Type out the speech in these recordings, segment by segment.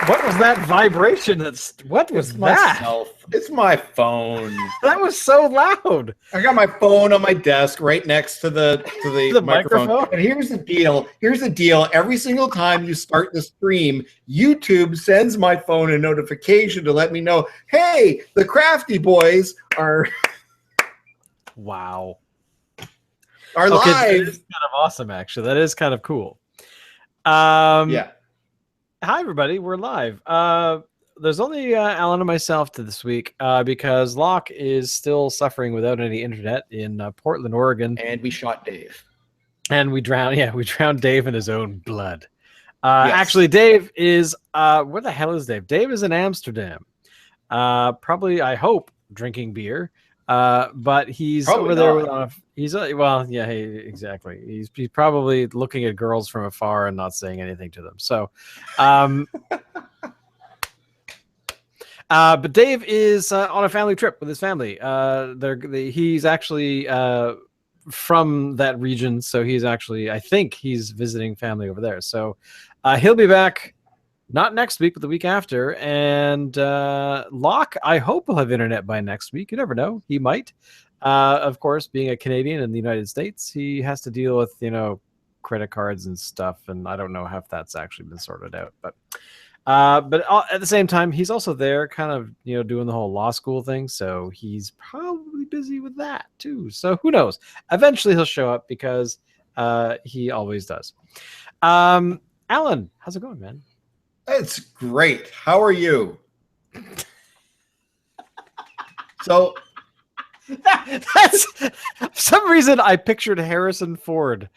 What was that vibration? What was It's that? myself. It's my phone. That was so loud. I got my phone on my desk right next to the The microphone. microphone? And here's the deal. Every single time you start the stream, YouTube sends my phone a notification to let me know, hey, the Crafty boys are Wow. live. That is kind of awesome, actually. That is kind of cool. Yeah. Hi, everybody. We're live. There's only Alan and myself to this week because Locke is still suffering without any internet in Portland, Oregon. And we shot Dave. And we drowned Dave in his own blood. Yes. Actually, Dave is, where the hell is Dave? Dave is in Amsterdam. Probably, I hope, drinking beer. But he's Probably over there not. exactly. He's probably looking at girls from afar and not saying anything to them. So, but Dave is on a family trip with his family. He's actually from that region, so I think he's visiting family over there. So he'll be back not next week, but the week after. And Locke, I hope, will have internet by next week. You never know. He might. Of course, being a Canadian in the United States, he has to deal with, credit cards and stuff. And I don't know if that's actually been sorted out. But at the same time, he's also there kind of, doing the whole law school thing. So he's probably busy with that, too. So who knows? Eventually, he'll show up because he always does. Alan, how's it going, man? It's great. How are you? So that's for some reason I pictured Harrison Ford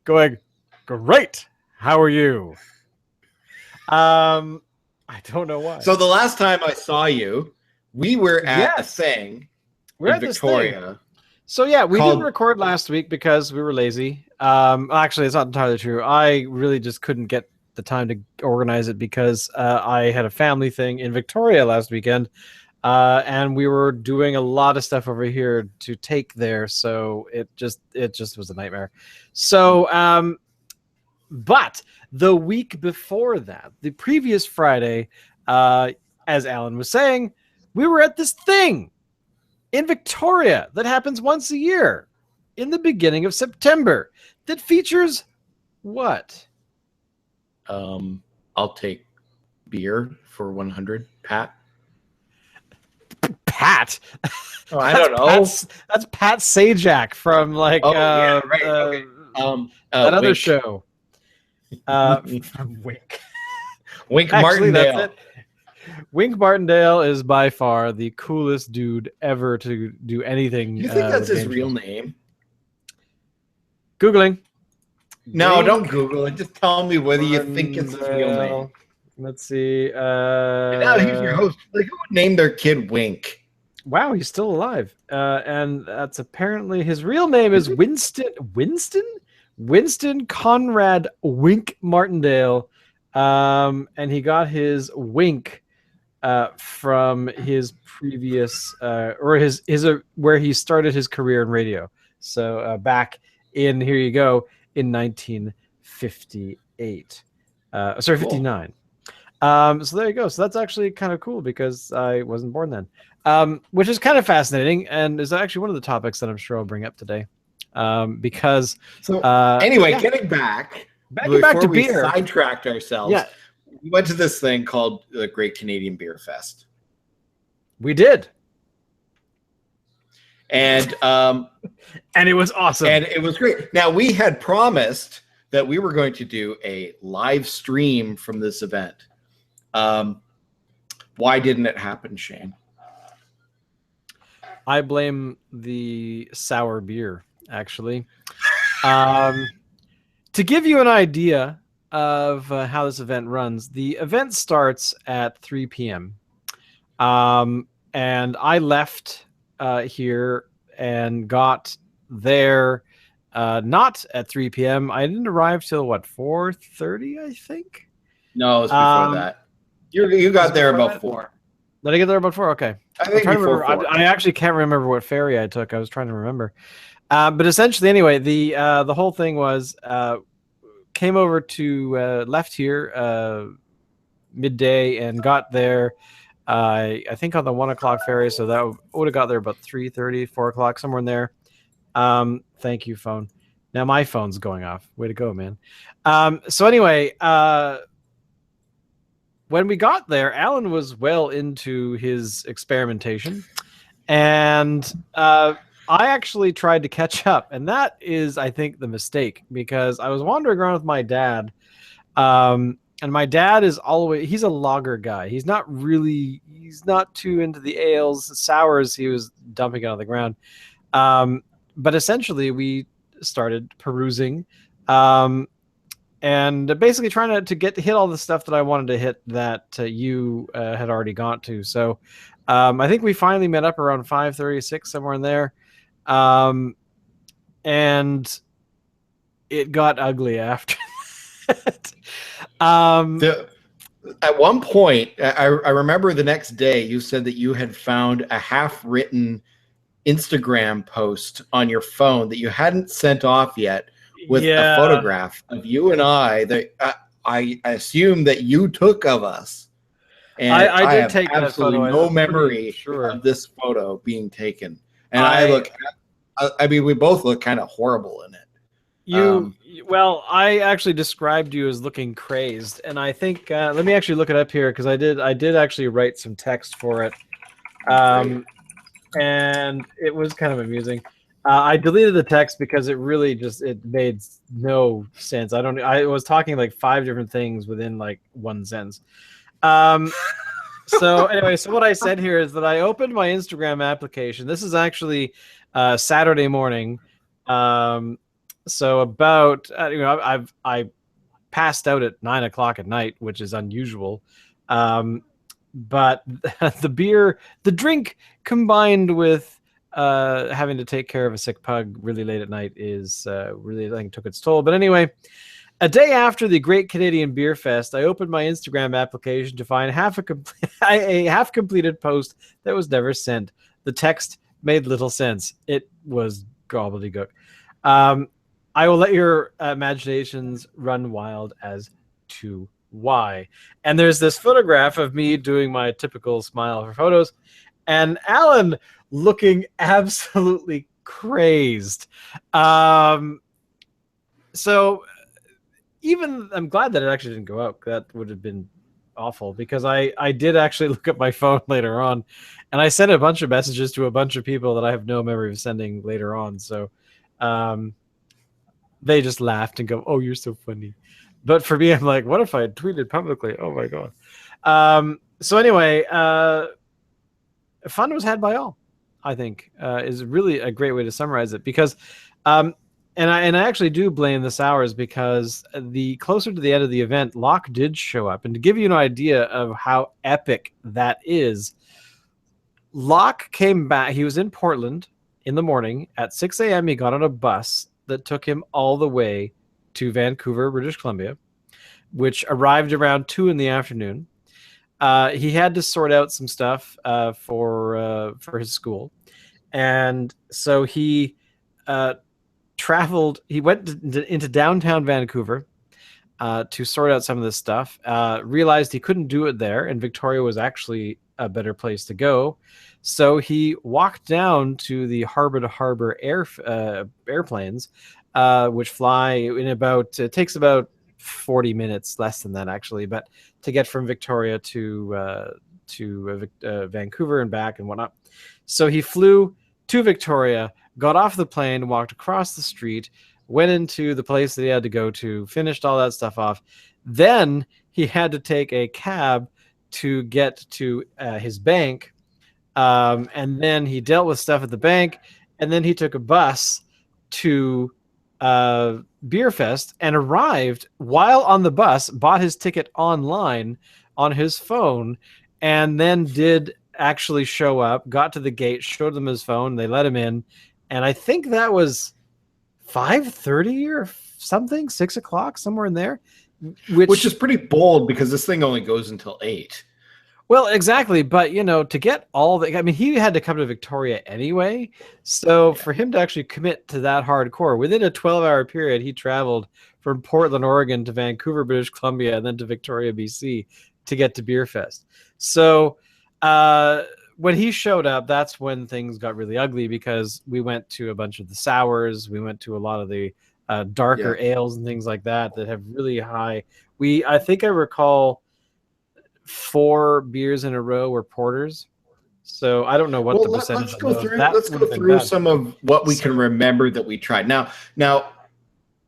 going, "Great. How are you?" I don't know why. So the last time I saw you, we were at a thing in Victoria. So yeah, we didn't record last week because we were lazy. Actually, it's not entirely true. I really just couldn't get the time to organize it because I had a family thing in Victoria last weekend, and we were doing a lot of stuff over here to take there, so it just was a nightmare. So but the week before that, the previous Friday, as Alan was saying, we were at this thing in Victoria that happens once a year in the beginning of September that features what? I'll take beer for 100. Pat. Oh, I don't know. That's Pat Sajak from right. Okay. That other show. From Wink. Wink Actually, Martindale. That's it. Wink Martindale is by far the coolest dude ever to do anything. You think that's his real name? Googling. No, Wink don't Google it. Just tell me whether you think it's his real name. Let's see. And now he's your host. Like, who would name their kid Wink? Wow, he's still alive. And that's apparently his real name is Winston Conrad Wink Martindale. And he got his Wink from his previous where he started his career in radio. So back in, here you go, in 1958. Cool. 59. So there you go. So that's actually kind of cool because I wasn't born then, which is kind of fascinating and is actually one of the topics that I'm sure I'll bring up today. Because anyway, getting back to beer, sidetracked ourselves. Yeah, we went to this thing called the Great Canadian Beer Fest. We did, and it was awesome, and it was great. Now we had promised that we were going to do a live stream from this event. Why didn't it happen, Shane? I blame the sour beer, actually. To give you an idea of how this event runs, the event starts at 3 p.m. And I left here and got there not at 3 p.m. I didn't arrive till 4:30, I think. No, it was before that. You got there about 4. Did I get there about 4? Okay. I think before 4. I actually can't remember what ferry I took. I was trying to remember. But essentially, anyway, the whole thing was came over to left here midday and got there. I think on the 1 o'clock ferry, so that would have got there about 3:30, 4 o'clock, somewhere in there. Thank you, phone. Now my phone's going off. Way to go, man. So anyway, when we got there, Alan was well into his experimentation, and I actually tried to catch up, and that is, I think, the mistake, because I was wandering around with my dad, and my dad is he's a lager guy. He's not too into the ales, sours. He was dumping it on the ground. But essentially we started perusing, and basically trying to hit all the stuff that I wanted to hit that you had already got to. So I think we finally met up around 5:36, somewhere in there. And it got ugly after that. At one point, I remember the next day you said that you had found a half-written Instagram post on your phone that you hadn't sent off yet with a photograph of you and I that I assume that you took of us. And I did have take that photo. No memory of this photo being taken. And I mean, we both look kind of horrible in it. Well, I actually described you as looking crazed, and I think let me actually look it up here, because I did actually write some text for it, and it was kind of amusing. I deleted the text because it really it made no sense. I was talking like 5 different things within like one sentence. So anyway, so what I said here is that I opened my Instagram application. This is actually Saturday morning. So about I passed out at 9 o'clock at night, which is unusual. But the drink combined with having to take care of a sick pug really late at night is really, I think, took its toll. But anyway, a day after the Great Canadian Beer Fest, I opened my Instagram application to find a half-completed post that was never sent. The text made little sense. It was gobbledygook. I will let your imaginations run wild as to why. And there's this photograph of me doing my typical smile for photos, and Alan looking absolutely crazed. So even I'm glad that it actually didn't go out. That would have been awful, because I did actually look at my phone later on, and I sent a bunch of messages to a bunch of people that I have no memory of sending later on. So they just laughed and go, "Oh, you're so funny." But for me, I'm like, what if I had tweeted publicly? Oh my God. So anyway, fun was had by all, I think, is really a great way to summarize it, because and I actually do blame the sours, because the closer to the end of the event, Locke did show up. And to give you an idea of how epic that is, Locke came back. He was in Portland in the morning at 6 a.m. He got on a bus that took him all the way to Vancouver, British Columbia, which arrived around 2 in the afternoon. He had to sort out some stuff for his school. And so he traveled. He went into downtown Vancouver to sort out some of this stuff. Realized he couldn't do it there, and Victoria was actually a better place to go. So he walked down to the harbor-to-harbor airplanes, which fly in about. It takes about 40 minutes, less than that actually, but to get from Victoria to Vancouver and back and whatnot. So he flew to Victoria, got off the plane, walked across the street, went into the place that he had to go to, finished all that stuff off. Then he had to take a cab to get to his bank, and then he dealt with stuff at the bank, and then he took a bus to Beer Fest and arrived while on the bus, bought his ticket online on his phone, and then did actually show up, got to the gate, showed them his phone, they let him in, and I think that was 5:30 or something, 6 o'clock, somewhere in there, which is pretty bold, because this thing only goes until 8. Well, exactly, but to get all the, I mean, he had to come to Victoria anyway, so for him to actually commit to that hardcore within a 12-hour period, he traveled from Portland, Oregon to Vancouver, British Columbia, and then to Victoria, BC. to get to Beer Fest. So uh, when he showed up, that's when things got really ugly because we went to a bunch of the sours, we went to a lot of the darker Yeah. ales and things like that that have really high. I think I recall 4 beers in a row were porters. So I don't know what the Well, percentage let's of go those. through. That Let's would go have been through bad. some of what we can So remember that we tried. Now,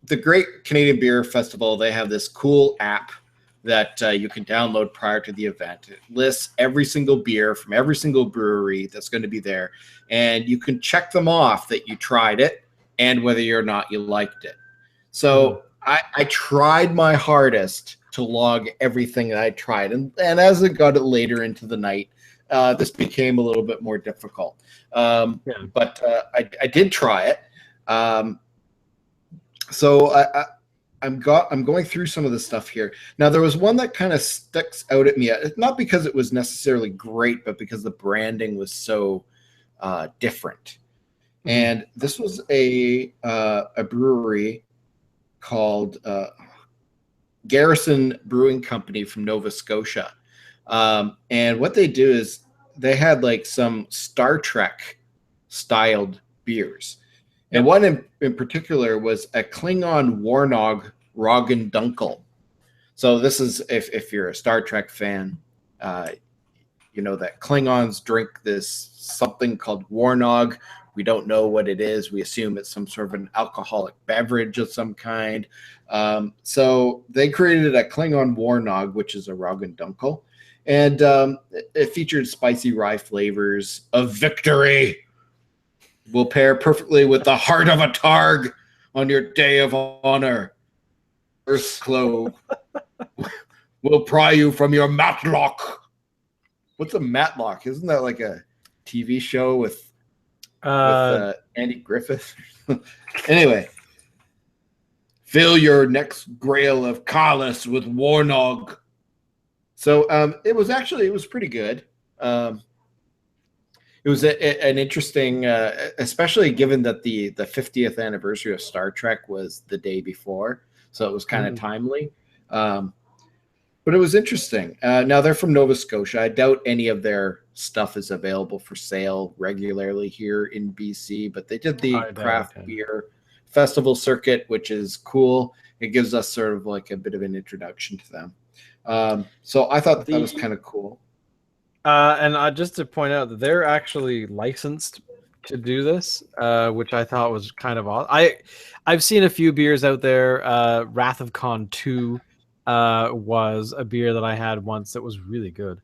the Great Canadian Beer Festival, they have this cool app that you can download prior to the event. It lists every single beer from every single brewery that's going to be there, and you can check them off that you tried it and whether or not you liked it. So I tried my hardest to log everything that I tried, and as it got later into the night, this became a little bit more difficult. yeah. But I did try it. Um, so I'm going through some of the stuff here. Now there was one that kind of sticks out at me, not because it was necessarily great, but because the branding was so different. And this was a brewery called Garrison Brewing Company from Nova Scotia. And what they do is they had like some Star Trek styled beers. And one in particular was a Klingon Warnog Roggen Dunkel. So this is if you're a Star Trek fan, you know that Klingons drink this something called Warnog. We don't know what it is. We assume it's some sort of an alcoholic beverage of some kind. So they created a Klingon Warnog, which is a Roggen Dunkel. And it featured spicy rye flavors of victory. Will pair perfectly with the heart of a targ on your day of honor. Earth's clove will pry you from your matlock. What's a matlock? Isn't that like a TV show with Andy Griffith? Anyway, fill your next grail of Carless with Warnog. So it was pretty good. It was an interesting, especially given that the 50th anniversary of Star Trek was the day before, so it was kind of timely. But it was interesting. Now they're from Nova Scotia. I doubt any of their stuff is available for sale regularly here in BC, but they did the craft beer festival circuit, which is cool. It gives us sort of like a bit of an introduction to them. So I thought that was kind of cool. And just to point out that they're actually licensed to do this, which I thought was kind of odd. I've seen a few beers out there. Wrath of Khan 2 was a beer that I had once that was really good.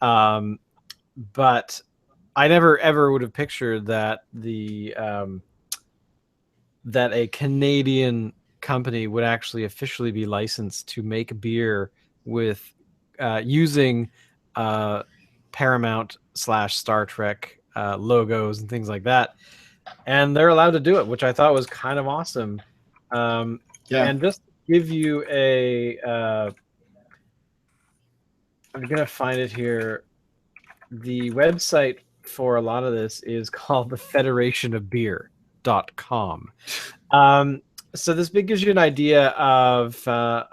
But I never ever would have pictured that that a Canadian company would actually officially be licensed to make beer with using Paramount / Star Trek logos and things like that, and they're allowed to do it, which I thought was kind of awesome. And just to give you a, I'm gonna find it here. The website for a lot of this is called the federationofbeer.com. So this big gives you an idea of a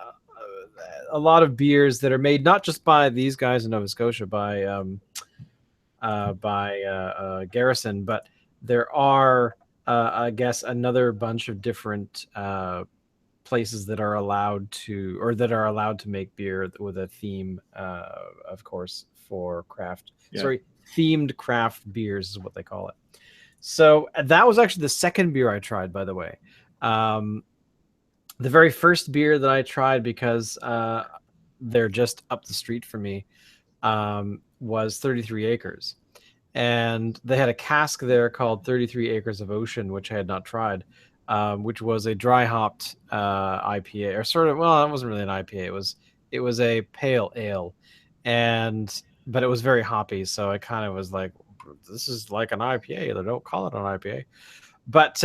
lot of beers that are made not just by these guys in Nova Scotia, by Garrison, but there are, I guess, another bunch of different places that are allowed to, or that are allowed to make beer with a theme, of course, for craft. Yeah. Sorry, themed craft beers is what they call it. So that was actually the second beer I tried, by the way. The very first beer that I tried, because they're just up the street from me, was 33 Acres. And they had a cask there called 33 Acres of Ocean, which I had not tried, which was a dry hopped IPA, or sort of, well, it wasn't really an IPA. It was a pale ale, but it was very hoppy. So I kind of was like, this is like an IPA. They don't call it an IPA. But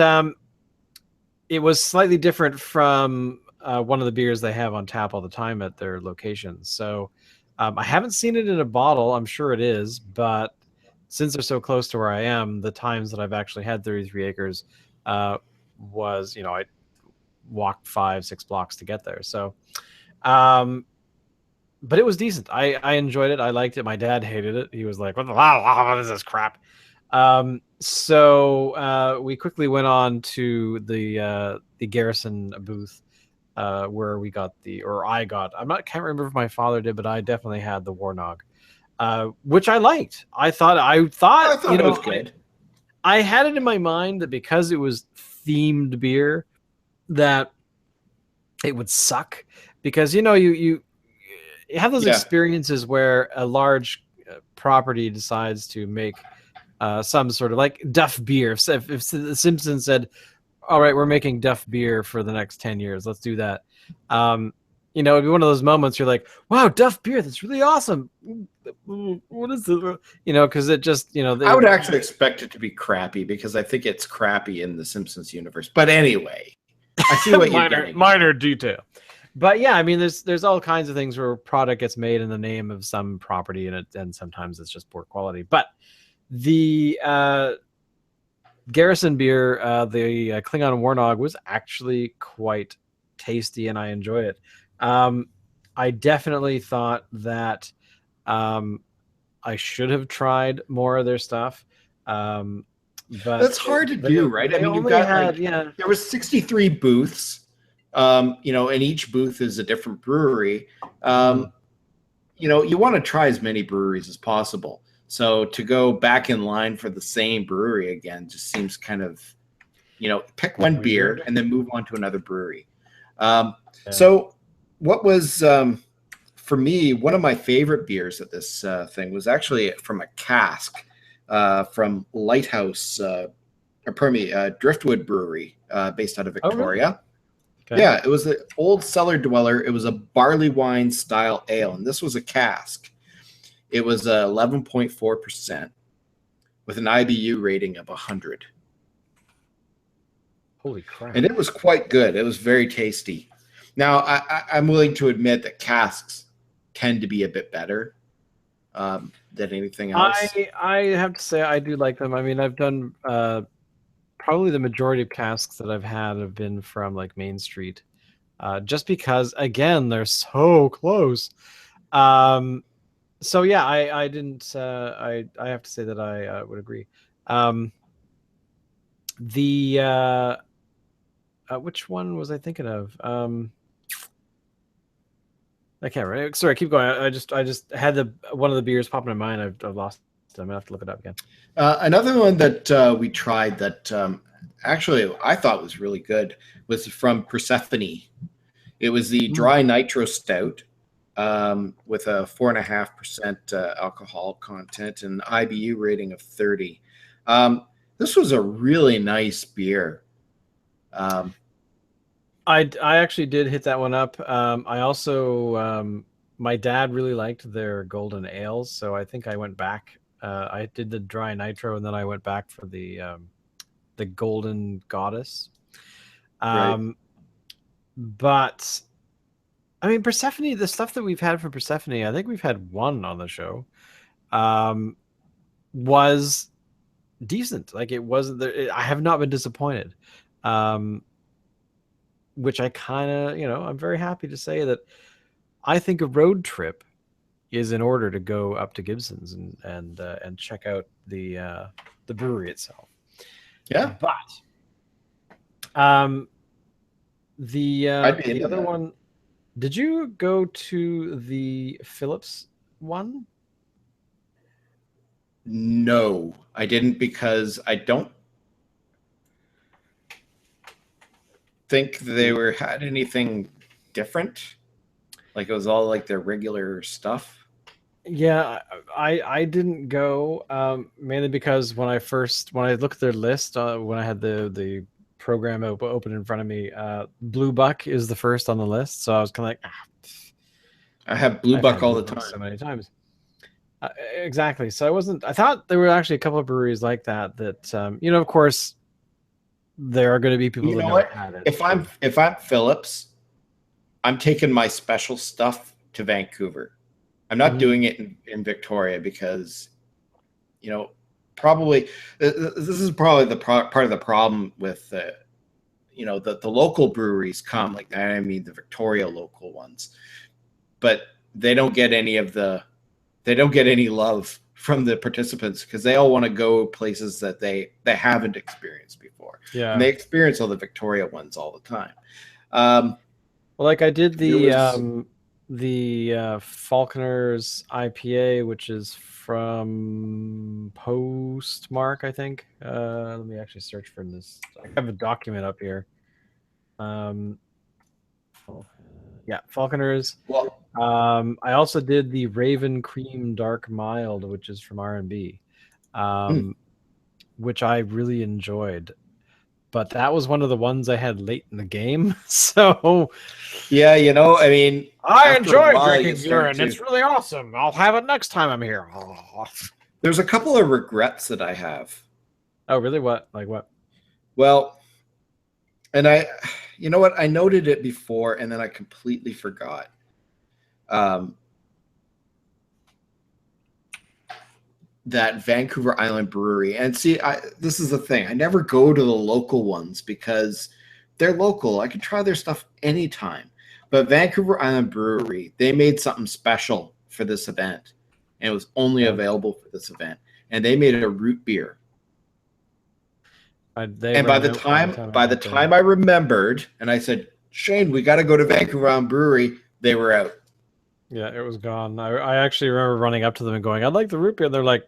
it was slightly different from one of the beers they have on tap all the time at their locations. So I haven't seen it in a bottle. I'm sure it is, but since they're so close to where I am, the times that I've actually had 33 Acres was, I walked 5-6 blocks to get there. So but it was decent. I enjoyed it. I liked it. My dad hated it. He was like, what is this crap? So we quickly went on to the Garrison booth, where we got I got. Can't remember if my father did, but I definitely had the Warnog, which I liked. I thought, I thought it was good. I had it in my mind that because it was themed beer, that it would suck, because you have those experiences where a large property decides to make some sort of like Duff beer. If the Simpsons said, all right, we're making Duff beer for the next 10 years, let's do that. It'd be one of those moments you're like, wow, Duff beer, that's really awesome. What is it? Because it just, I would actually expect it to be crappy, because I think it's crappy in the Simpsons universe. But anyway, I see what you're getting. Minor detail. But yeah, I mean, there's all kinds of things where a product gets made in the name of some property, and sometimes it's just poor quality. But the Garrison beer, the Klingon Warnog, was actually quite tasty, and I enjoyed it. I definitely thought that I should have tried more of their stuff. But that's hard to do, right? I mean, you've got there was 63 booths. And each booth is a different brewery. You want to try as many breweries as possible. So to go back in line for the same brewery again just seems kind of, pick one beer and then move on to another brewery. So what was, for me, one of my favorite beers at this thing was actually from a cask from Lighthouse, Driftwood Brewery, based out of Victoria. Oh, really? Okay. Yeah, it was an old cellar dweller. It was a barley wine style ale, and this was a cask. It was 11.4% with an IBU rating of 100. Holy crap. And it was quite good. It was very tasty. Now, I'm willing to admit that casks tend to be a bit better than anything else. I have to say I do like them. I mean, I've done probably the majority of casks that I've had have been from like Main Street, just because, again, they're so close. So yeah, I didn't. I have to say that I would agree. Which one was I thinking of? I can't remember. Sorry, keep going. I just had one of the beers pop in my mind. I've lost it. I'm gonna have to look it up again. Another one that we tried that actually I thought was really good was from Persephone. It was the dry nitro stout with a 4.5% alcohol content and IBU rating of 30. This was a really nice beer. I actually did hit that one up. I also my dad really liked their golden ales, so I think I went back. I did the dry nitro, and then I went back for the golden goddess. Right. But I mean, Persephone, the stuff that we've had from Persephone, I think we've had one on the show, was decent. Like, it wasn't there. I have not been disappointed. Which I kind of, I'm very happy to say that I think a road trip is in order to go up to Gibson's and check out the brewery itself. Yeah, but the other one. Did you go to the Phillips one? No, I didn't, because I don't think they had anything different. Like, it was all like their regular stuff. Yeah, I didn't go mainly because when I looked at their list, when I had the program open in front of me, Blue Buck is the first on the list, so I was kind of like, I have Blue Buck all the time, so many times. Exactly. So I thought there were actually a couple of breweries like that of course, there are going to be people that never had it. If I'm Phillips, I'm taking my special stuff to Vancouver. I'm not doing it in Victoria, because, probably this is probably the part of the problem with the local breweries come, like, I mean, the Victoria local ones, but they don't get any love from the participants because they all want to go places that they haven't experienced before. Yeah. And they experience all the Victoria ones all the time. Well, like I did the Falconer's IPA, which is from Postmark, I think. Let me actually search for this. I have a document up here. Yeah, Falconer's. Well, I also did the Raven Cream Dark Mild, which is from R&B, which I really enjoyed. But that was one of the ones I had late in the game. So yeah, you know, I mean, I enjoy drinking urine. It's really awesome. I'll have it next time I'm here. There's a couple of regrets that I have. Oh, really? What? Like what? Well, and you know what? I noted it before and then I completely forgot. That Vancouver Island brewery. And see, this is the thing. I never go to the local ones because they're local. I can try their stuff anytime. But Vancouver Island Brewery, they made something special for this event. And it was only available for this event. And they made a root beer. And by the time I remembered, and I said, Shane, we got to go to Vancouver Island Brewery, they were out. Yeah, it was gone. I actually remember running up to them and going, I'd like the root beer. And they're like,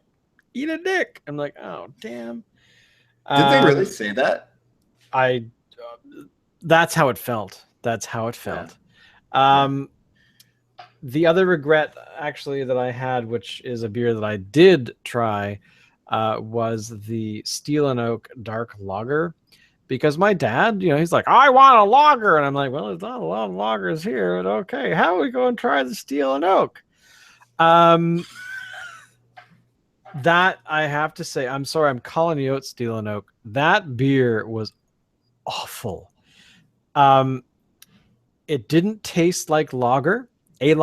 eat a dick. I'm like, oh, damn. Did they really say that? That's how it felt. That's how it felt. Yeah. The other regret, actually, that I had, which is a beer that I did try, was the Steel and Oak Dark Lager. Because my dad, you know, he's like, I want a lager. And I'm like, well, there's not a lot of lagers here. But okay, how are we going to try the Steel and Oak? That I have to say, I'm sorry, I'm calling you out, Steel and Oak. That beer was awful. It didn't taste like lager. It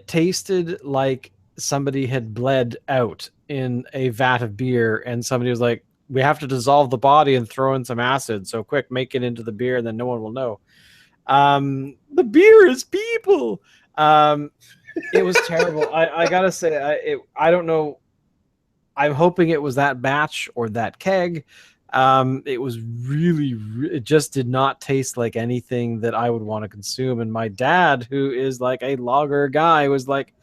tasted like somebody had bled out in a vat of beer, and somebody was like, we have to dissolve the body and throw in some acid. So quick, make it into the beer, and then no one will know. The beer is people. It was terrible. I gotta say, I don't know. I'm hoping it was that batch or that keg. It was it just did not taste like anything that I would want to consume. And my dad, who is like a lager guy, was like,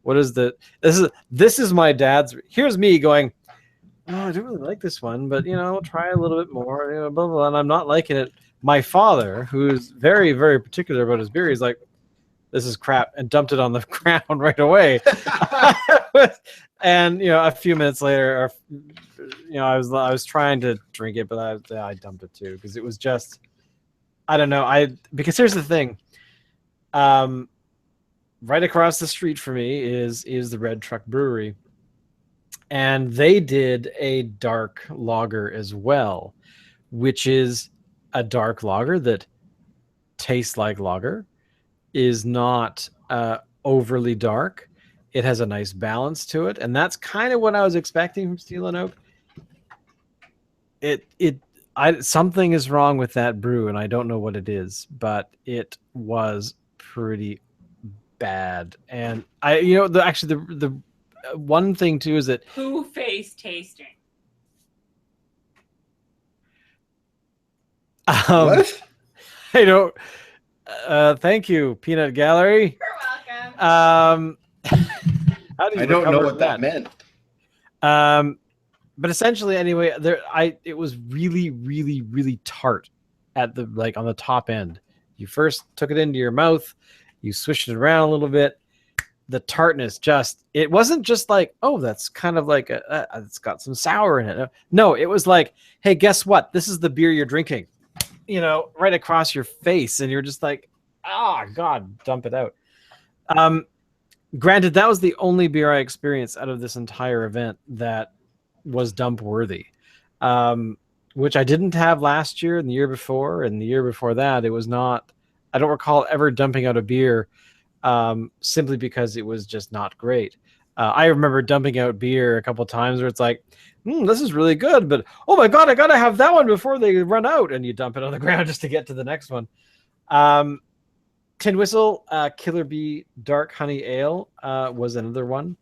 what is this is my dad's. Here's me going, oh, I don't really like this one, but you know, I'll try a little bit more, you know, blah, blah, blah, and I'm not liking it. My father, who's very, very particular about his beer, he's like, this is crap, and dumped it on the ground right away. And you know, a few minutes later, you know, I was trying to drink it, but I dumped it too because it was just, I don't know. Because here's the thing, right across the street from me is the Red Truck Brewery, and they did a dark lager as well, which is a dark lager that tastes like lager, is not overly dark. It has a nice balance to it, and that's kind of what I was expecting from Steel and Oak. Something is wrong with that brew, and I don't know what it is, but it was pretty bad. And the one thing too is that who face tasting. What? I don't. Thank you, Peanut Gallery. You're welcome. I don't know what that meant. But essentially, anyway, it was really, really, really tart at the on the top end. You first took it into your mouth, you swished it around a little bit. The tartness it wasn't just like, oh, that's kind of like it's got some sour in it. No, it was like, hey, guess what? This is the beer you're drinking. You know, right across your face, and you're just like, God, dump it out. Granted, that was the only beer I experienced out of this entire event that was dump worthy, which I didn't have last year and the year before, and the year before that. It was not. I don't recall ever dumping out a beer simply because it was just not great. I remember dumping out beer a couple of times where it's like, this is really good, but oh my God, I gotta have that one before they run out, and you dump it on the ground just to get to the next one. Tin Whistle Killer Bee Dark Honey Ale was another one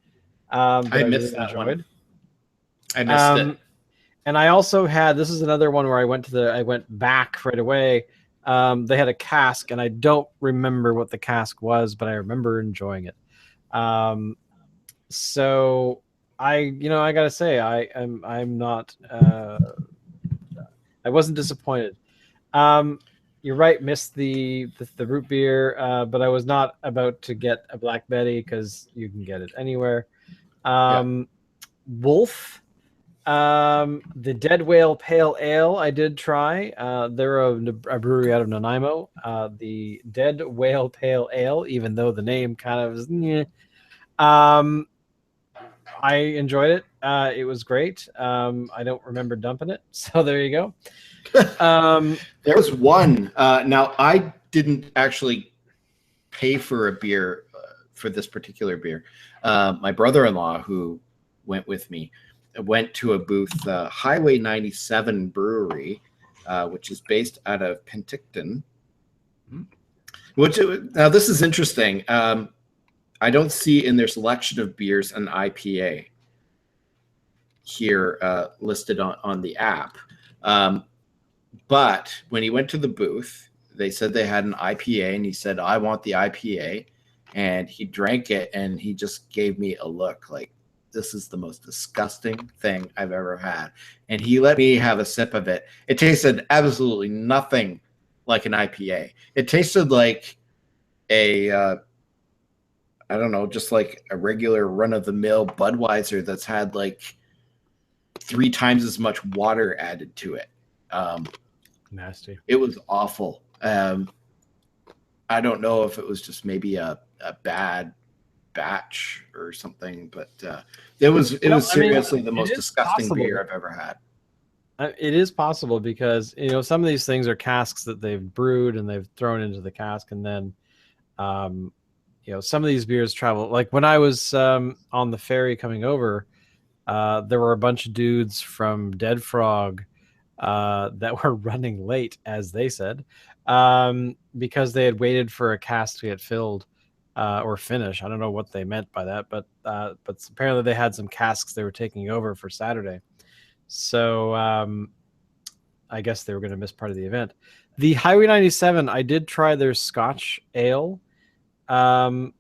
that I I missed really that one. enjoyed. I missed it. And I also had, this is another one where I went back right away. They had a cask, and I don't remember what the cask was, but I remember enjoying it. So I gotta say, I'm not, I wasn't disappointed. You're right, missed the root beer, but I was not about to get a Black Betty because you can get it anywhere. Wolf, the Dead Whale Pale Ale, I did try. They're a brewery out of Nanaimo. The Dead Whale Pale Ale, even though the name kind of is, I enjoyed it. It was great. I don't remember dumping it, so there you go. There was one. Now, I didn't actually pay for a beer for this particular beer. My brother-in-law, who went with me, went to a booth, Highway 97 Brewery, which is based out of Penticton. Now, this is interesting. I don't see in their selection of beers an IPA here listed on the app. But when he went to the booth, they said they had an IPA, and he said, I want the IPA. And he drank it, and he just gave me a look like, this is the most disgusting thing I've ever had. And he let me have a sip of it. It tasted absolutely nothing like an IPA. It tasted like I don't know, just like a regular run-of-the-mill Budweiser that's had like 3 times as much water added to it. Nasty. It was awful. I don't know if it was just maybe a bad batch or something, but it was seriously the most disgusting beer I've ever had. It is possible because some of these things are casks that they've brewed and they've thrown into the cask, and then some of these beers travel. Like when I was on the ferry coming over, there were a bunch of dudes from Dead Frog that were running late, as they said, because they had waited for a cask to get filled or finish. I don't know what they meant by that, but apparently they had some casks they were taking over for Saturday. So I guess they were going to miss part of the event. The Highway 97, I did try their Scotch Ale. And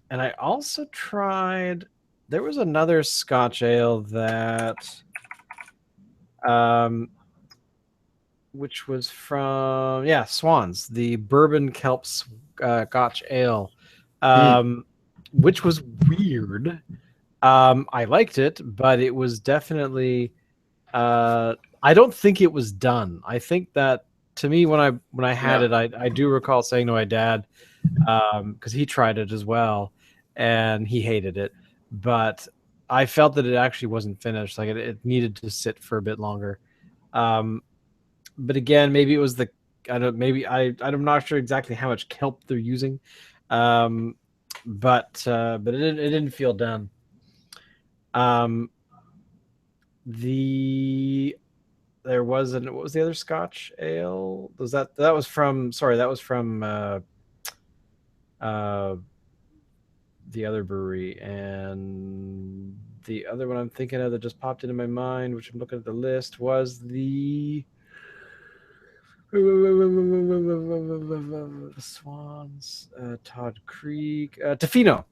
I also tried, there was another Scotch Ale that, which was from, Swans, the Bourbon Kelp Scotch Ale, which was weird. I liked it, but it was definitely, I don't think it was done. I think that, to me, when I had it, I do recall saying to my dad, because he tried it as well, and he hated it. But I felt that it actually wasn't finished. Like it needed to sit for a bit longer. But again, maybe it was I'm not sure exactly how much kelp they're using, but it didn't feel done. There was what was the other Scotch ale? That was from the other brewery, and the other one I'm thinking of that just popped into my mind, which I'm looking at the list, was the Swans, Todd Creek, Tofino.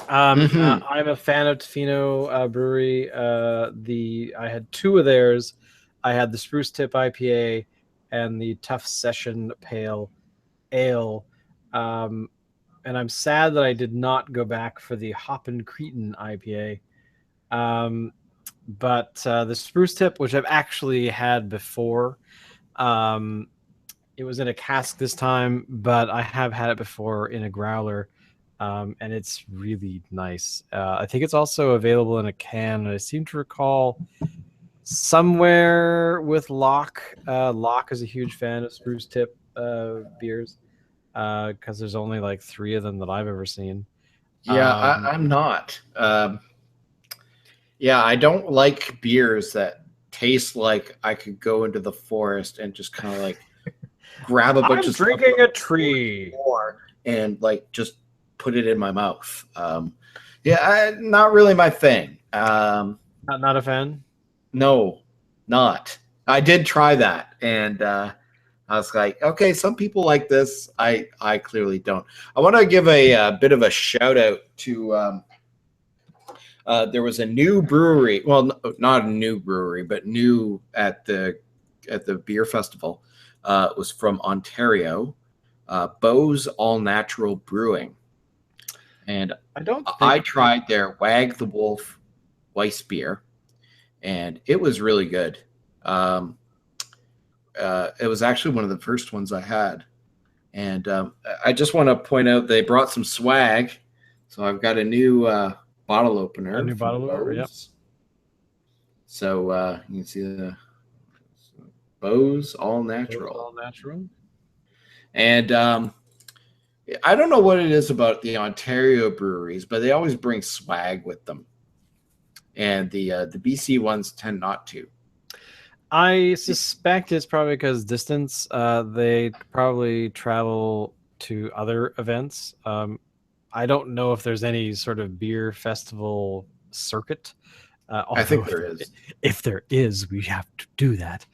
I'm a fan of Tofino Brewery. I had 2 of theirs. I had the Spruce Tip IPA and the Tough Session Pale Ale. And I'm sad that I did not go back for the Hoppin' Cretin IPA. But the Spruce Tip, which I've actually had before, it was in a cask this time, but I have had it before in a growler. And it's really nice. I think it's also available in a can. I seem to recall somewhere with Locke. Locke is a huge fan of Spruce Tip beers because there's only like 3 of them that I've ever seen. Yeah, I'm not. I don't like beers that taste like I could go into the forest and just kind of like grab a bunch I'm of stuff drinking from a tree. the floor and like just put it in my mouth. Not really my thing. Not a fan. No, not. I did try that, and I was like, okay, some people like this. I clearly don't. I want to give a bit of a shout out to. There was a new brewery. Well, not a new brewery, but new at the beer festival. It was from Ontario, Bo's All Natural Brewing, and I don't think I tried their Wag the Wolf Weiss beer, and it was really good. It was actually one of the first ones I had, and I just want to point out they brought some swag, so I've got a new bottle opener. A new bottle opener, yep. So you can see the Bo's All Natural. All natural. And I don't know what it is about the Ontario breweries, but they always bring swag with them, and the BC ones tend not to. I suspect it's probably because distance. They probably travel to other events. I don't know if there's any sort of beer festival circuit. I think there is. If there is, we have to do that.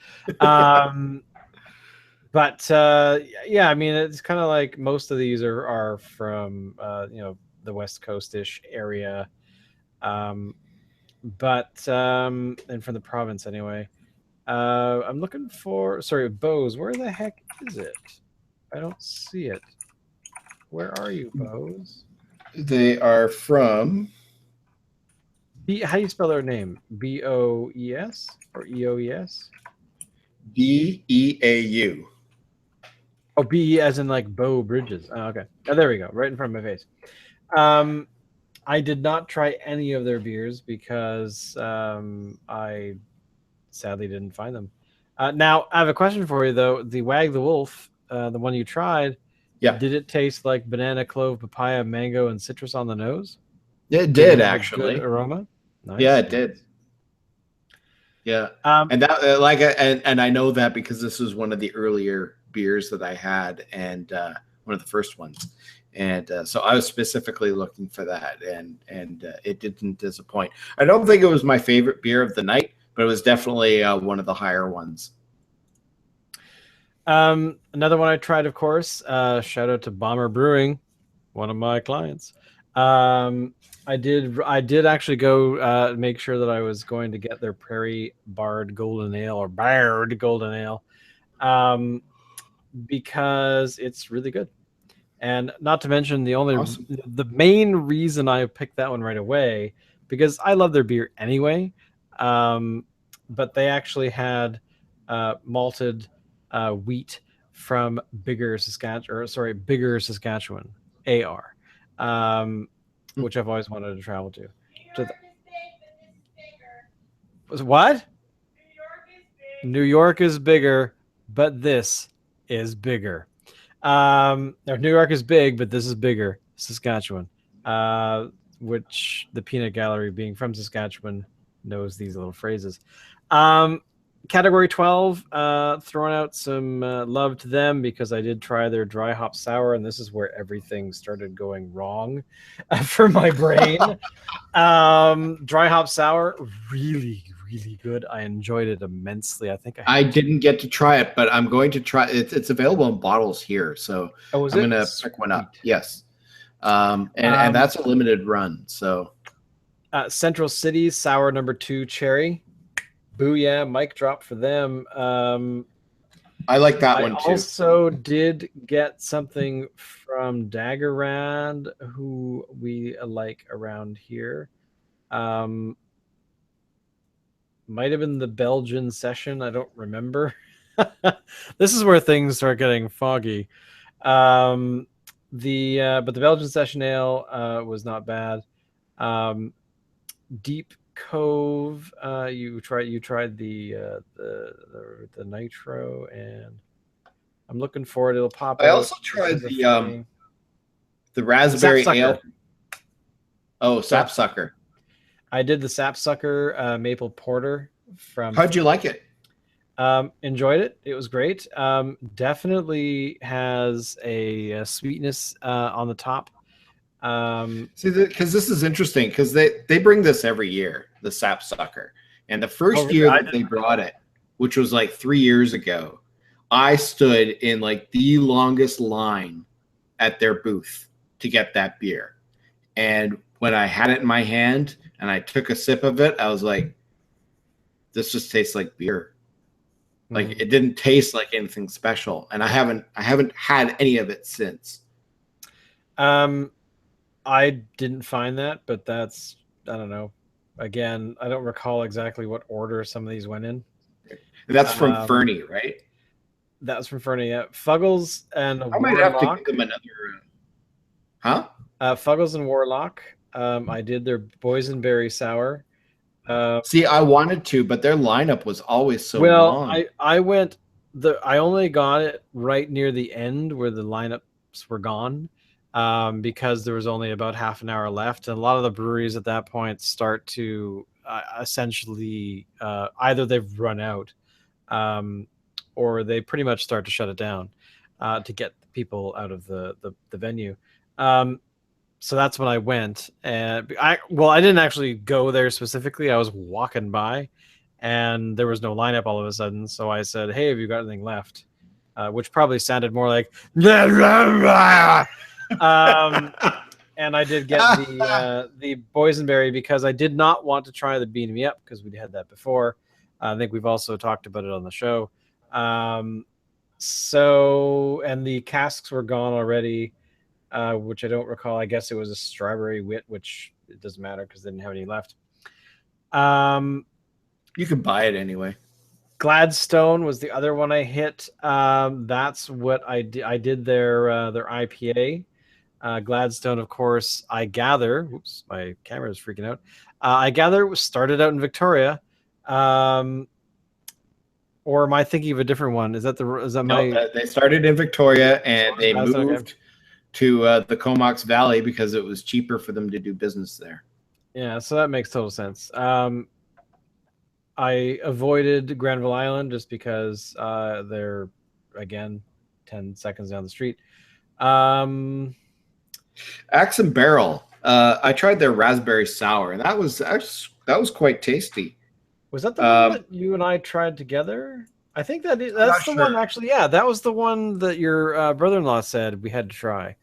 But yeah, I mean, it's kind of like most of these are from the West Coast-ish area, and from the province anyway. I'm looking for Bose. Where the heck is it? I don't see it. Where are you, Bose? They are from. How do you spell their name? B-O-E-S or E-O-E-S? B-E-A-U. Oh, B as in like Bow Bridges. Oh, okay. Oh, there we go. Right in front of my face. I did not try any of their beers because I sadly didn't find them. Now, I have a question for you, though. The Wag the Wolf, the one you tried, did it taste like banana, clove, papaya, mango, and citrus on the nose? It did, actually. Good aroma? Nice. Yeah, it did. Yeah. And that, and I know that because this was one of the earlier beers that I had, and one of the first ones. And so I was specifically looking for that, and it didn't disappoint. I don't think it was my favorite beer of the night, but it was definitely one of the higher ones. Another one I tried, of course, shout out to Bomber Brewing, one of my clients. I did actually go make sure that I was going to get their Prairie Bard Golden Ale or Bard Golden Ale, because it's really good. And not to mention the main reason I picked that one right away, because I love their beer anyway. But they actually had malted wheat from Bigger, Saskatchewan, AR, which I've always wanted to travel to. What? New York is bigger, but this is bigger. New York is big, but this is bigger. Saskatchewan, which the Peanut Gallery, being from Saskatchewan, knows these little phrases. Category 12, throwing out some love to them because I did try their dry hop sour, and this is where everything started going wrong for my brain. Dry hop sour, really, really good. I enjoyed it immensely. I think I didn't get to try it, but I'm going to try it. It's available in bottles here, so I'm going to pick one up. Yes. And that's a limited run. So Central City sour #2 cherry. Booyah, mic drop for them. I like that one too. I also did get something from Daggerrand, who we like around here. Might have been the Belgian session. I don't remember. This is where things start getting foggy. But the Belgian session ale was not bad. Deep Cove, you tried the nitro, and I'm looking for it. It'll pop out. I also tried the raspberry ale. Oh, Sapsucker. I did the Sapsucker maple porter from. How'd you like it? Enjoyed it. It was great. Definitely has a sweetness on the top. See, because this is interesting because they bring this every year, the sapsucker, and the first really? year that they brought it, which was like 3 years ago, I stood in like the longest line at their booth to get that beer, and when I had it in my hand and I took a sip of it, I was like, "This just tastes like beer." Like it didn't taste like anything special, and I haven't had any of it since. I didn't find that, but that's, I don't know. Again, I don't recall exactly what order some of these went in. That's from Fernie, right? That was from Fernie. Yeah. Fuggles and I might have to Warlock. give them another. Huh? Fuggles and Warlock. I did their boysenberry sour. See, I wanted to, but their lineup was always so well, long. I only got it right near the end where the lineups were gone, because there was only about half an hour left, and a lot of the breweries at that point start to essentially either they've run out, or they pretty much start to shut it down to get people out of the venue. So that's when I went, and I didn't actually go there specifically. I was walking by, and there was no lineup all of a sudden. So I said, "Hey, have you got anything left?" Which probably sounded more like, and I did get the boysenberry because I did not want to try the bean me up because we had that before. I think we've also talked about it on the show. So, and the casks were gone already. Which I don't recall. I guess it was a strawberry wit, which it doesn't matter because they didn't have any left. You could buy it anyway. Gladstone was the other one I hit. That's what I did. I did their IPA. Gladstone, of course, I gather. Oops, my camera is freaking out. I gather it was started out in Victoria. Or am I thinking of a different one? Is that my? They started in Victoria and they moved. Okay. To the Comox Valley because it was cheaper for them to do business there. Yeah, so that makes total sense. I avoided Granville Island just because they're, again, 10 seconds down the street. Axe and Barrel. I tried their raspberry sour, and that was quite tasty. Was that the one that you and I tried together? I think that's the one, actually. Yeah, that was the one that your brother-in-law said we had to try.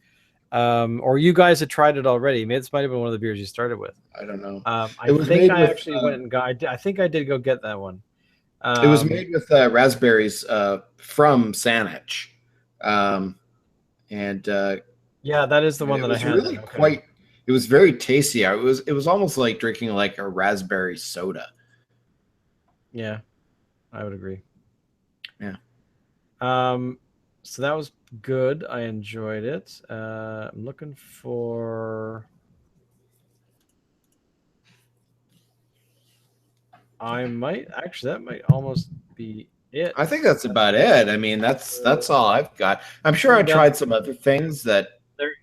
Or you guys had tried it already. This might have been one of the beers you started with. I don't know. I think I actually went and got. I think I did go get that one. It was made with raspberries from Saanich, and yeah, that is the one that I had. Really quite. It was very tasty. It was almost like drinking like a raspberry soda. Yeah, I would agree. Yeah. So that was good. I enjoyed it. I'm looking for. That might almost be it. I think that's about it. I mean, that's all I've got. I'm sure I tried some other things that.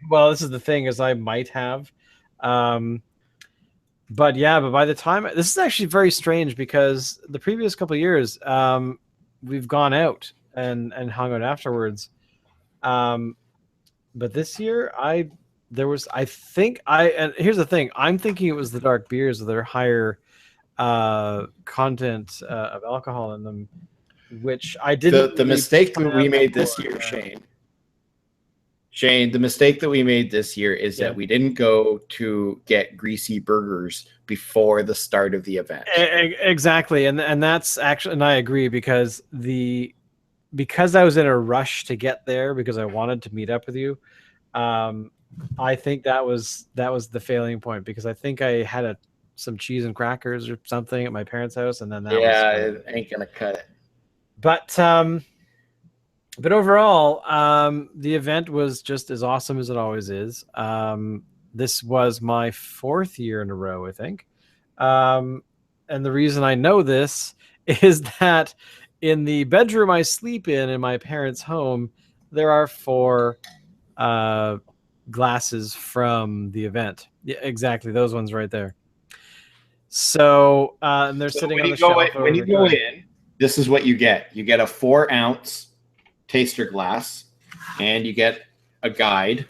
Well, this is the thing, is I might have. But by the time this is actually very strange because the previous couple of years, we've gone out and hung out afterwards. But this year and here's the thing, I'm thinking it was the dark beers with their higher content of alcohol in them, which I didn't. The mistake that we made this year, Shane, the mistake that we made this year is that we didn't go to get greasy burgers before the start of the event. Exactly, and that's actually, and I agree because I was in a rush to get there because I wanted to meet up with you. I think that was the failing point because I think I had some cheese and crackers or something at my parents' house, and then it ain't gonna cut it. But overall, the event was just as awesome as it always is. This was my 4th year in a row, I think. And the reason I know this is that in the bedroom I sleep in my parents' home, there are 4 glasses from the event. Yeah, exactly. Those ones right there. So, and they're sitting on the shelf. When you go in, this is what you get. You get a 4-ounce taster glass, and you get a guide,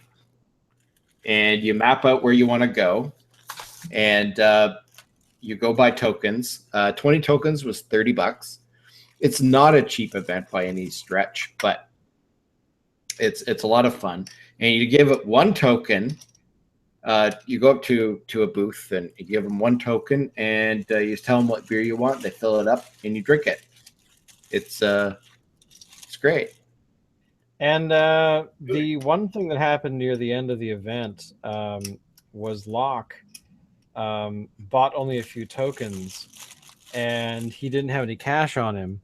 and you map out where you want to go, and you go by tokens. 20 tokens was $30. It's not a cheap event by any stretch, but it's a lot of fun. And you give it one token. You go up to a booth and you give them one token, and you tell them what beer you want. They fill it up, and you drink it. It's great. And the one thing that happened near the end of the event was Locke bought only a few tokens, and he didn't have any cash on him.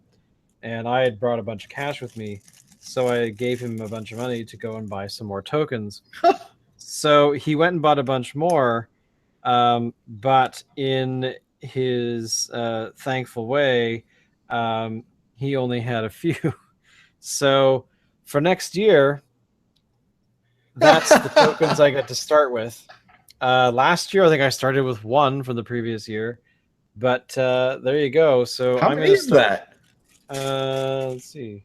And I had brought a bunch of cash with me, so I gave him a bunch of money to go and buy some more tokens. So he went and bought a bunch more, but in his thankful way, he only had a few. So for next year, that's the tokens I get to start with. Last year, I think I started with one from the previous year, but there you go. So how many is that? Let's see.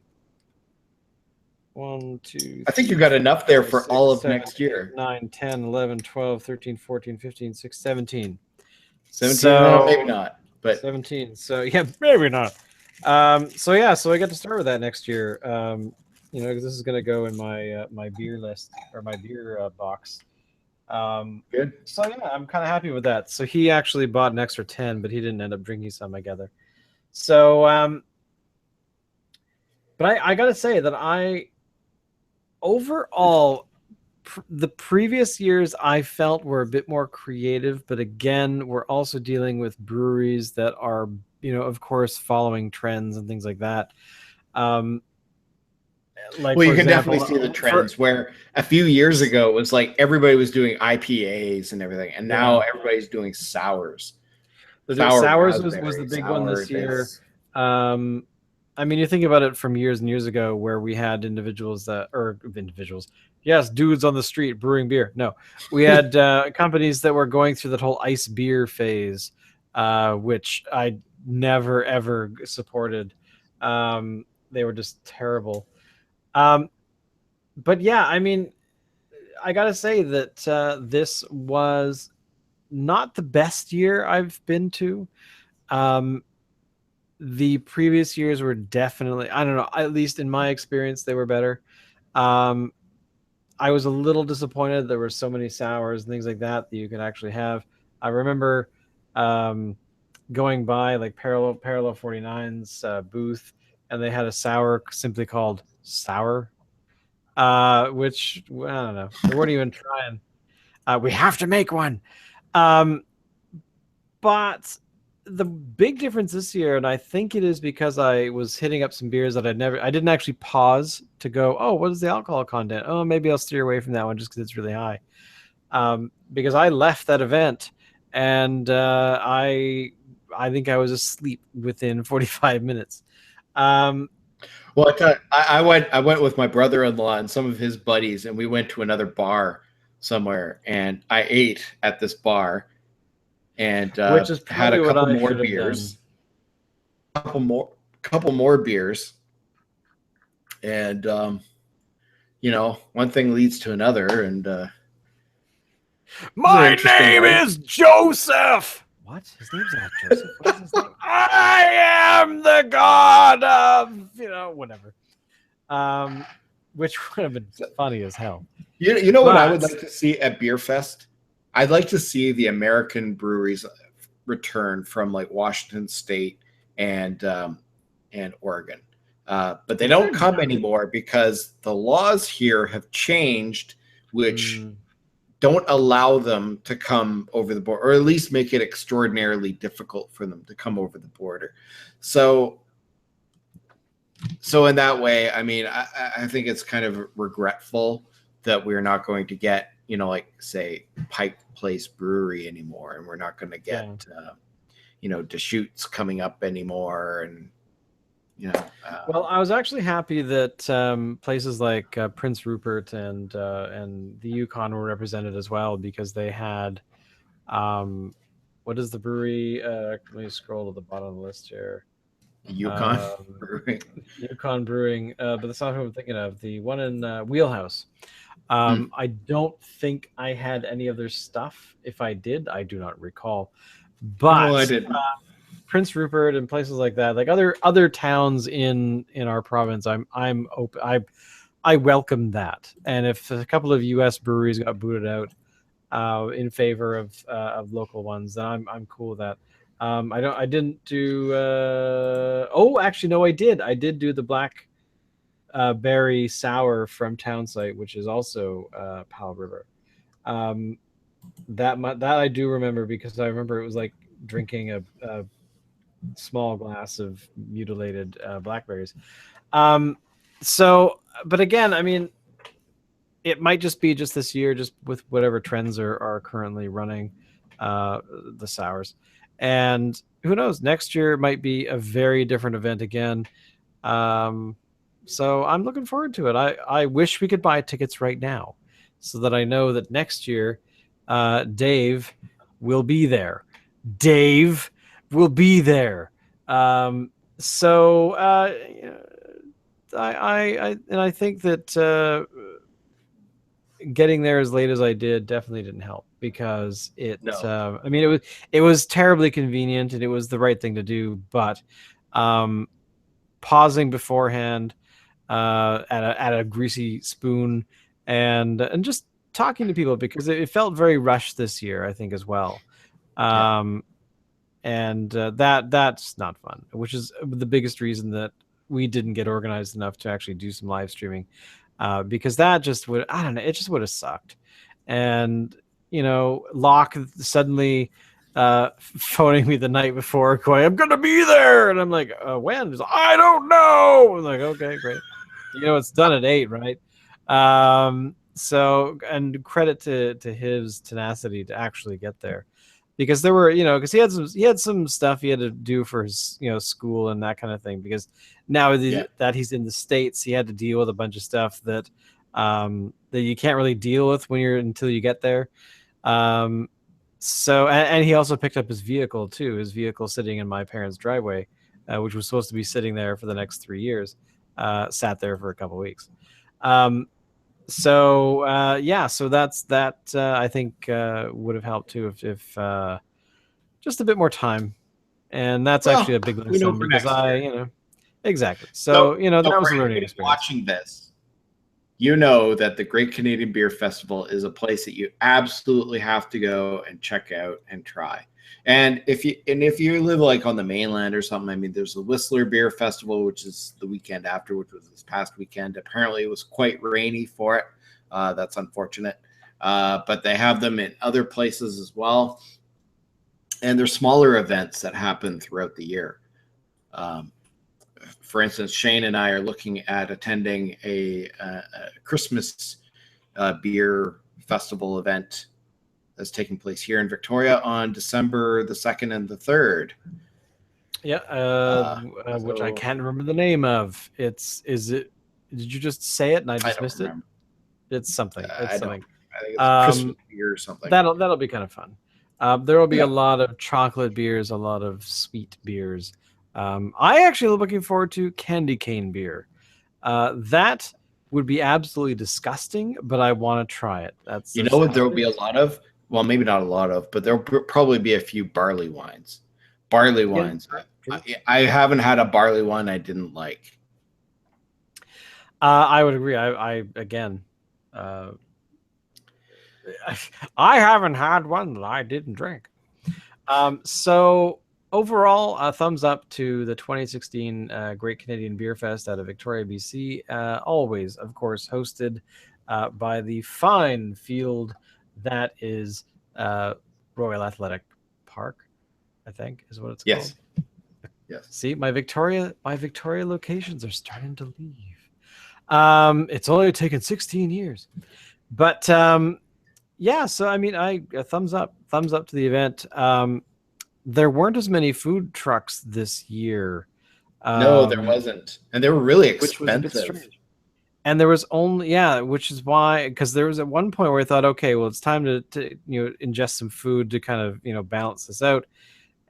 1, 2, I think you got enough there for 6, all of 7, next year. 9, 10, 11, 12, 13, 14, 15, 16, 17. 17, So, maybe not, but 17. So yeah, maybe not. So yeah, so I get to start with that next year. You know, because this is going to go in my my beer list or my beer box. good. So yeah, I'm kind of happy with that. So he actually bought an extra 10, but he didn't end up drinking some, I gather. So, but I got to say that overall, the previous years I felt were a bit more creative, but again, we're also dealing with breweries that are, you know, of course, following trends and things like that. Like, well, you for can example, definitely see the trends where a few years ago it was like everybody was doing IPAs and everything, and now everybody's doing sours. Sours was the big one this year. I mean, you think about it from years and years ago where we had dudes on the street brewing beer. No, we had companies that were going through that whole ice beer phase, which I never, ever supported. They were just terrible. But yeah, I mean, I got to say that this was not the best year I've been to. The previous years were definitely, I don't know, at least in my experience, they were better. I was a little disappointed there were so many sours and things like that you could actually have. I remember going by like Parallel 49's booth, and they had a sour simply called Sour, which I don't know. They weren't even trying. We have to make one. But the big difference this year, and I think it is because I was hitting up some beers that I didn't actually pause to go, oh, what is the alcohol content? Oh, maybe I'll steer away from that one just because it's really high. Because I left that event, and I think I was asleep within 45 minutes. Well, I went with my brother-in-law and some of his buddies, and we went to another bar somewhere, and I ate at this bar, and which is had a couple more beers, couple more beers, and you know, one thing leads to another, and my name is Joseph. What? His name's not Joseph. What is his name? I am the god of, you know, whatever. Which would have been funny as hell. You know what I would like to see at Beer Fest? I'd like to see the American breweries return from like Washington State and Oregon. But they don't come anymore because the laws here have changed, which don't allow them to come over the border, or at least make it extraordinarily difficult for them to come over the border. So in that way, I mean, I think it's kind of regretful that we're not going to get, you know, like say Pike Place Brewery anymore, and we're not going to get, you know, Deschutes coming up anymore, and you know. Well, I was actually happy that places like Prince Rupert and the Yukon were represented as well, because they had, what is the brewery? Let me scroll to the bottom of the list here. Yukon. Yukon Brewing, but that's not who I'm thinking of. The one in Wheelhouse. I don't think I had any of their stuff. If I did, I do not recall. But No, I didn't. Prince Rupert and places like that, like other towns in our province, I'm open. I welcome that. And if a couple of U.S. breweries got booted out in favor of local ones, then I'm cool with that. I didn't do. Actually, no, I did. I did do the black berry sour from Townsite, which is also Powell River. That I do remember because I remember it was like drinking a small glass of mutilated blackberries. But again, I mean, it might just be just this year, just with whatever trends are currently running the sours. And who knows, next year might be a very different event again. So I'm looking forward to it. I wish we could buy tickets right now so that I know that next year Dave will be there. Dave will be there. I think that getting there as late as I did definitely didn't help because I mean, it was terribly convenient and it was the right thing to do, but pausing beforehand at a greasy spoon and just talking to people because it felt very rushed this year, I think, as well. And that's not fun, which is the biggest reason that we didn't get organized enough to actually do some live streaming, because that just would, I don't know, it just would have sucked. And Locke suddenly phoning me the night before going, I'm gonna be there, and I'm like, when? He's like, I don't know. I'm like, okay, great. It's done at 8, right? So, and credit to his tenacity to actually get there, because there were, because he had some stuff he had to do for his, school and that kind of thing. Because now that he's in the States, he had to deal with a bunch of stuff that you can't really deal with until you get there. So, and he also picked up his vehicle too. His vehicle sitting in my parents' driveway, which was supposed to be sitting there for the next 3 years, sat there for a couple of weeks. So that's that. I think would have helped too if just a bit more time, and that's actually a big lesson because exactly. So that was a learning experience. Watching this, that the Great Canadian Beer Festival is a place that you absolutely have to go and check out and try. And if you live like on the mainland or something, I mean, there's the Whistler Beer Festival, which is the weekend after, which was this past weekend. Apparently, it was quite rainy for it. That's unfortunate. But they have them in other places as well. And there's smaller events that happen throughout the year. For instance, Shane and I are looking at attending a Christmas beer festival event that's taking place here in Victoria on December the 2nd and the 3rd. Yeah, which I can't remember the name of. Did you just say it and I dismissed it? It's something. It's something. I think it's Christmas beer or something. That'll be kind of fun. There will be a lot of chocolate beers, a lot of sweet beers. I actually am looking forward to candy cane beer. That would be absolutely disgusting, but I want to try it. What there will be a lot of? Well, maybe not a lot of, but there'll probably be a few barley wines. Barley wines. I haven't had a barley one I didn't like. I would agree. I haven't had one that I didn't drink. So overall, a thumbs up to the 2016 Great Canadian Beer Fest out of Victoria, BC. Always, of course, hosted by the fine field that is Royal Athletic Park, I think is what it's called. Yes. See, my Victoria locations are starting to leave. It's only taken 16 years, but yeah. So I mean, thumbs up to the event. There weren't as many food trucks this year. No, there wasn't, and they were really expensive. And there was only, which is why, because there was at one point where I thought, okay, well, it's time to ingest some food to kind of balance this out.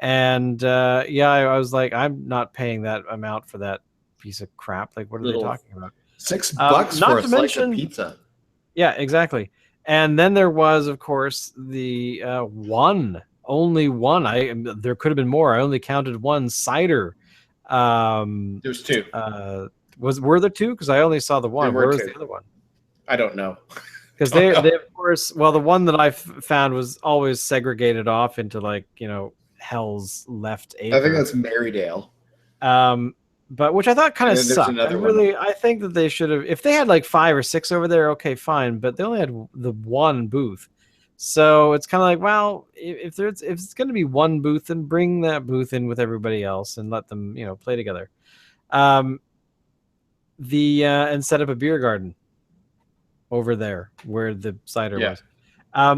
And I was like, I'm not paying that amount for that piece of crap. Like, what are they talking about? $6 not for a to slice mention- of pizza. Yeah, exactly. And then there was, of course, the only one. There could have been more. I only counted one cider. There's two. Were there two? Because I only saw the one. There were Where was two. the other one? I don't know. Because they of course, well, the one that I found was always segregated off into like Hell's Left Acre. I think that's Marydale. But which I thought kind of There's sucked. another one. I think that they should have, if they had like 5 or 6 over there, okay, fine. But they only had the one booth, so it's kind of like, well, if it's going to be one booth, then bring that booth in with everybody else and let them play together. And set up a beer garden over there where the cider was.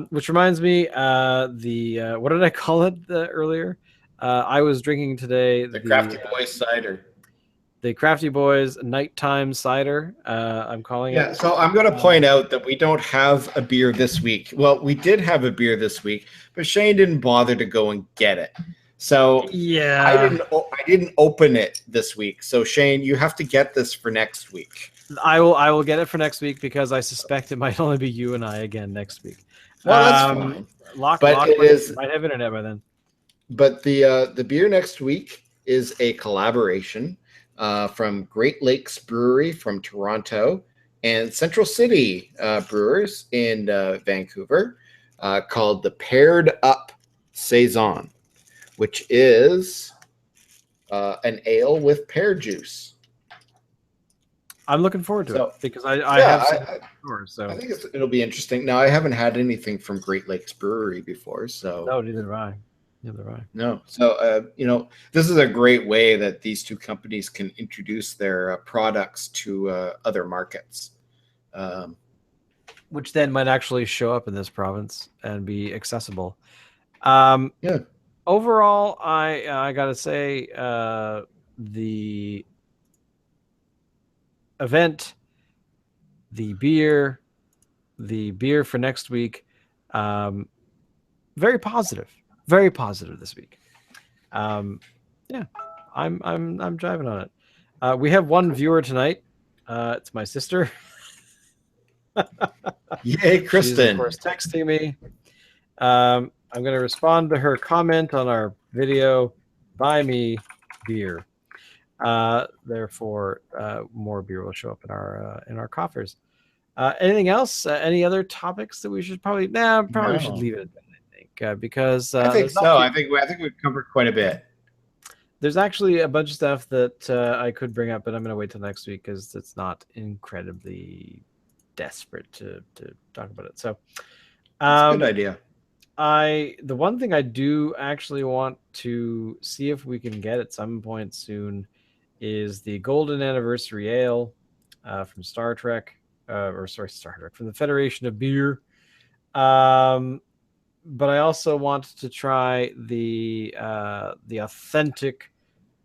Which reminds me, what did I call it earlier? I was drinking today the Crafty Boys cider. The Crafty Boys nighttime cider, I'm calling it. Yeah, so I'm going to point out that we don't have a beer this week. Well, we did have a beer this week, but Shane didn't bother to go and get it. So yeah, I didn't open it this week. So Shane, you have to get this for next week. I will get it for next week because I suspect it might only be you and I again next week. Well, that's fine. Lock it might have internet by then. But the beer next week is a collaboration from Great Lakes Brewery from Toronto and Central City Brewers in Vancouver called the Paired Up Saison, which is an ale with pear juice. I'm looking forward to it because I think it'll be interesting. Now, I haven't had anything from Great Lakes Brewery before, so no, neither have I. No, so this is a great way that these two companies can introduce their products to other markets, which then might actually show up in this province and be accessible. Overall, I gotta say, the event, the beer for next week, very positive this week. I'm driving on it. We have one viewer tonight. It's my sister. Yay, Kristen. She's, of course, texting me. I'm going to respond to her comment on our video. Buy me beer. Therefore, more beer will show up in our coffers. Anything else? Any other topics that we should probably? We should leave it at that. Because I think so. I think we've covered quite a bit. There's actually a bunch of stuff that I could bring up, but I'm going to wait till next week because it's not incredibly desperate to talk about it. So, that's a good idea. The one thing I do actually want to see if we can get at some point soon is the Golden Anniversary Ale from Star Trek, from the Federation of Beer. But I also want to try the authentic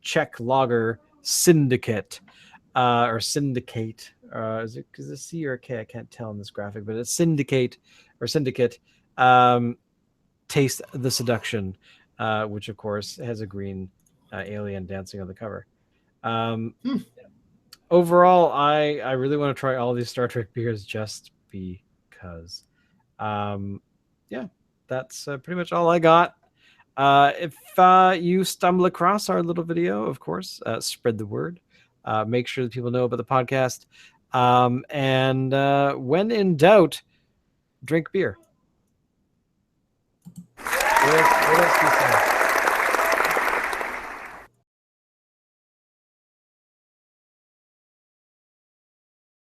Czech lager Syndicate, or Syndicate. Is it a C or a K? I can't tell in this graphic, but it's Syndicate or Syndicate. Taste the Seduction, which of course has a green alien dancing on the cover. Overall, I really want to try all these Star Trek beers just because. That's pretty much all I got. If you stumble across our little video, of course, spread the word. Make sure that people know about the podcast. And when in doubt, drink beer. What else do you say?